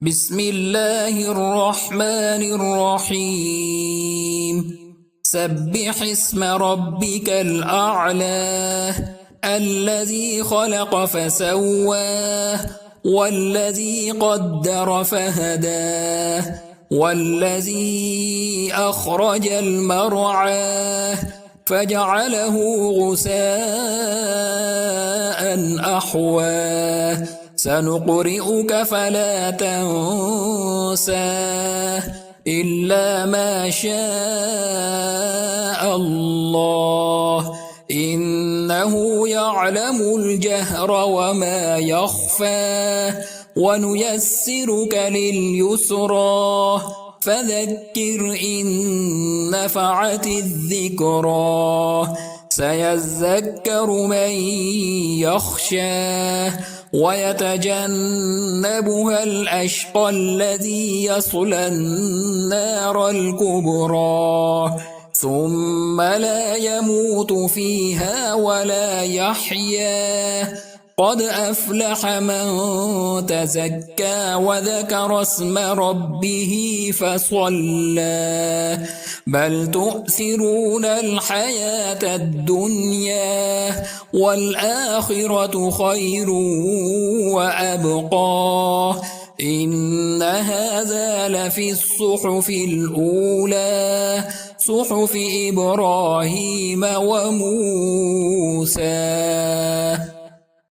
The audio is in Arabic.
بسم الله الرحمن الرحيم سبح اسم ربك الأعلى الذي خلق فسواه والذي قدر فهداه والذي أخرج المرعى فجعله غثاء أحواه سنقرئك فلا تنسى إلا ما شاء الله إنه يعلم الجهر وما يخفى ونيسرك لليسرى فذكر إن نفعت الذكرى سيذكر من يخشى ويتجنبها الأشقى الذي يصلى النار الكبرى ثم لا يموت فيها ولا يحيا قد أفلح من تزكى وذكر اسم ربه فصلى بل تؤثرون الحياة الدنيا والآخرة خير وأبقى إن هذا لفي الصحف الأولى صحف إبراهيم وموسى.